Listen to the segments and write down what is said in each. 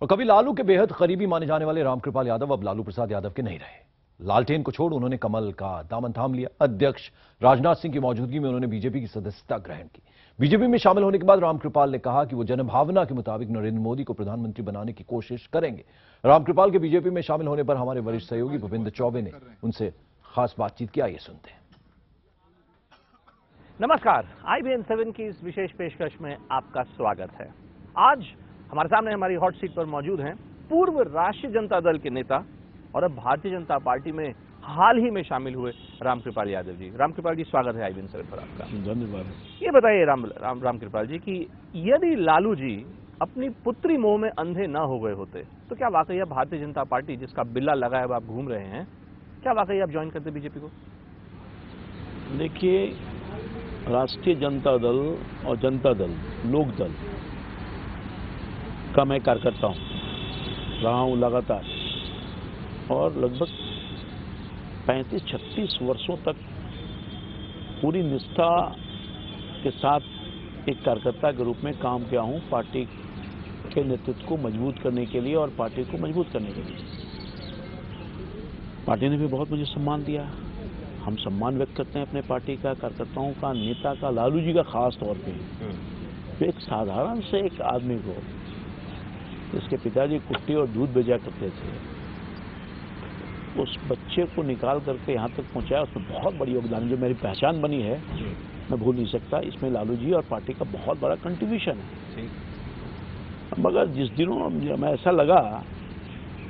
और कभी लालू के बेहद करीबी माने जाने वाले रामकृपाल यादव अब लालू प्रसाद यादव के नहीं रहे। लालटेन को छोड़ उन्होंने कमल का दामन थाम लिया। अध्यक्ष राजनाथ सिंह की मौजूदगी में उन्होंने बीजेपी की सदस्यता ग्रहण की। बीजेपी में शामिल होने के बाद रामकृपाल ने कहा कि वो जनभावना के मुताबिक नरेंद्र मोदी को प्रधानमंत्री बनाने की कोशिश करेंगे। रामकृपाल के बीजेपी में शामिल होने पर हमारे वरिष्ठ सहयोगी भूपेंद्र चौबे ने उनसे खास बातचीत की। आइए सुनते हैं। नमस्कार, IBN7 की इस विशेष पेशकश में आपका स्वागत है। आज हमारे सामने हमारी हॉट सीट पर मौजूद हैं पूर्व राष्ट्रीय जनता दल के नेता और अब भारतीय जनता पार्टी में हाल ही में शामिल हुए रामकृपाल यादव जी। रामकृपाल जी, स्वागत है IBN7 पर आपका। धन्यवाद। ये बताइए रामकृपाल जी कि यदि लालू जी अपनी पुत्री मोह में अंधे न हो गए होते तो क्या वाकई अब भारतीय जनता पार्टी, जिसका बिल्ला लगा है, आप घूम रहे हैं, क्या वाकई आप ज्वाइन करते बीजेपी को? देखिए, राष्ट्रीय जनता दल और जनता दल, लोक दल का मैं कार्यकर्ता रहा हूँ लगातार, और लगभग 35-36 वर्षों तक पूरी निष्ठा के साथ एक कार्यकर्ता के रूप में काम किया हूँ, पार्टी के नेतृत्व को मजबूत करने के लिए और पार्टी को मजबूत करने के लिए। पार्टी ने भी बहुत मुझे सम्मान दिया। हम सम्मान व्यक्त करते हैं अपने पार्टी का, कार्यकर्ताओं का, नेता का, लालू जी का खास तौर पे। तो एक साधारण से एक आदमी को, जिसके पिताजी कुट्टी और दूध बेचा करते थे, उस बच्चे को निकाल करके यहाँ तक पहुँचाया, उसमें बहुत बड़ी योगदान जो मेरी पहचान बनी है, मैं भूल नहीं सकता। इसमें लालू जी और पार्टी का बहुत बड़ा कंट्रीब्यूशन है। मगर जिस दिनों हमें ऐसा लगा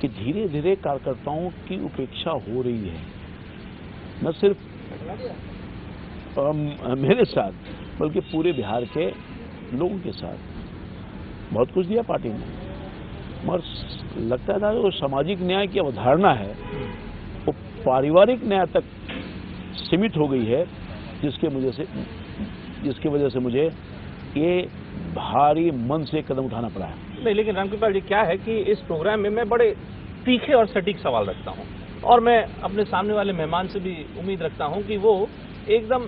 कि धीरे धीरे कार्यकर्ताओं की उपेक्षा हो रही है, न सिर्फ मेरे साथ बल्कि पूरे बिहार के लोगों के साथ, बहुत कुछ दिया पार्टी ने, मगर लगता था कि वो सामाजिक न्याय की अवधारणा है वो पारिवारिक न्याय तक सीमित हो गई है, जिसकी वजह से मुझे ये भारी मन से कदम उठाना पड़ा है। नहीं, लेकिन रामकृपाल जी, क्या है कि इस प्रोग्राम में मैं बड़े तीखे और सटीक सवाल रखता हूँ, और मैं अपने सामने वाले मेहमान से भी उम्मीद रखता हूं कि वो एकदम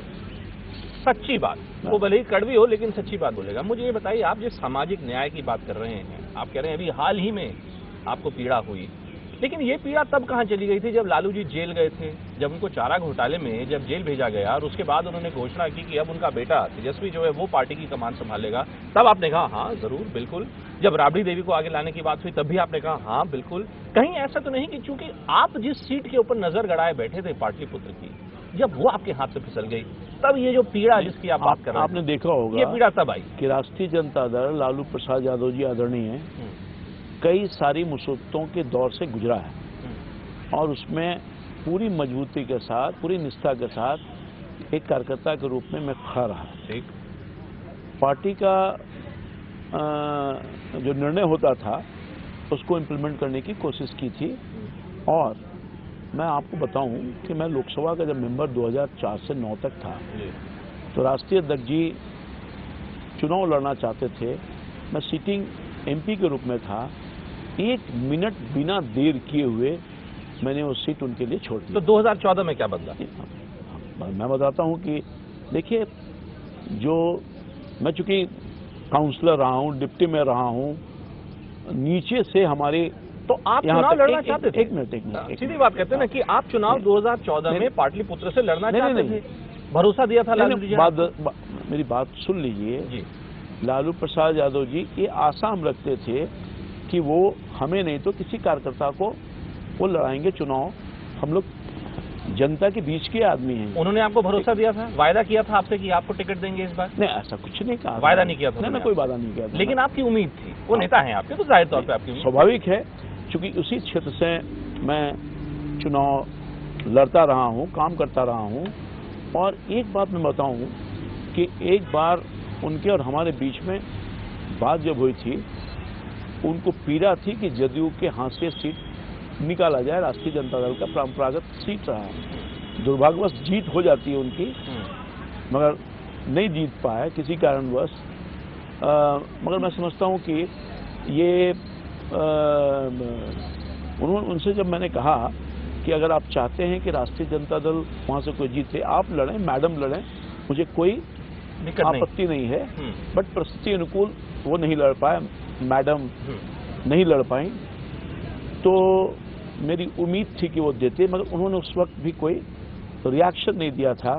सच्ची बात, वो भले ही कड़वी हो लेकिन सच्ची बात बोलेगा। मुझे ये बताइए, आप जिस सामाजिक न्याय की बात कर रहे हैं, आप कह रहे हैं अभी हाल ही में आपको पीड़ा हुई, लेकिन ये पीड़ा तब कहां चली गई थी जब लालू जी जेल गए थे, जब उनको चारा घोटाले में जब जेल भेजा गया और उसके बाद उन्होंने घोषणा की कि अब उनका बेटा तेजस्वी जो है वो पार्टी की कमान संभालेगा, तब आपने कहा हाँ जरूर बिल्कुल। जब राबड़ी देवी को आगे लाने की बात हुई तब भी आपने कहा हाँ बिल्कुल। कहीं ऐसा तो नहीं कि चूंकि आप जिस सीट के ऊपर नजर गड़ाए बैठे थे पाटलिपुत्र की, जब वो आपके हाथ से फिसल गई, तब ये जो पीड़ा जिसकी आप बात कर रहे हैं, आपने देखा होगा ये पीड़ा तब आई कि राष्ट्रीय जनता दल, लालू प्रसाद यादव जी आदरणीय, कई सारी मुसीबतों के दौर से गुजरा है और उसमें पूरी मजबूती के साथ, पूरी निष्ठा के साथ एक कार्यकर्ता के रूप में मैं खड़ा रहा। ठीक, पार्टी का जो निर्णय होता था उसको इम्प्लीमेंट करने की कोशिश की थी। और मैं आपको बताऊं कि मैं लोकसभा का जब मेंबर 2004 से 9 तक था, तो राष्ट्रीय अध्यक्ष जी चुनाव लड़ना चाहते थे, मैं सिटिंग MP के रूप में था। 1 मिनट बिना देर किए हुए मैंने वो सीट उनके लिए छोड़ दी। तो 2014 में क्या बदला? मैं बताता हूं कि देखिए, जो मैं चूंकि काउंसलर रहा हूं, डिप्टी में रहा हूं, नीचे से हमारे, तो आप चुनाव लड़ना चाहते थे? एक मिनट सीधी बात कहते हैं ना कि आप चुनाव 2014 में पाटलिपुत्र से लड़ना चाहते थे, भरोसा दिया था लालू जी। मेरी बात सुन लीजिए। लालू प्रसाद यादव जी ये आशा हम रखते थे कि वो हमें नहीं तो किसी कार्यकर्ता को वो लड़ाएंगे चुनाव। हम लोग जनता के बीच के आदमी हैं। उन्होंने आपको भरोसा दिया था, वायदा किया था आपसे कि आपको टिकट देंगे इस बार? नहीं, ऐसा कुछ नहीं कहा, वायदा नहीं किया था। नहीं, कोई वादा नहीं किया था, लेकिन आपकी उम्मीद थी, वो नेता हैं आपके, तो जाहिर तौर पे आपकी उम्मीद स्वाभाविक है, क्योंकि उसी क्षेत्र से मैं चुनाव लड़ता रहा हूँ, काम करता रहा हूँ। और एक बात मैं बताऊँ कि एक बार उनके और हमारे बीच में बात जब हुई थी, उनको पीड़ा थी कि जदयू के हाथ से सीट निकाला जाए। राष्ट्रीय जनता दल का परंपरागत सीट रहा है, दुर्भाग्यवश जीत हो जाती है उनकी, मगर नहीं जीत पाए किसी कारणवश। मगर मैं समझता हूं कि ये उनसे जब मैंने कहा कि अगर आप चाहते हैं कि राष्ट्रीय जनता दल वहां से कोई जीते, आप लड़ें, मैडम लड़ें, मुझे कोई आपत्ति नहीं है। बट परिस्थिति अनुकूल वो नहीं लड़ पाए, मैडम नहीं लड़ पाई, तो मेरी उम्मीद थी कि वो देते, मगर उन्होंने उस वक्त भी कोई रिएक्शन नहीं दिया था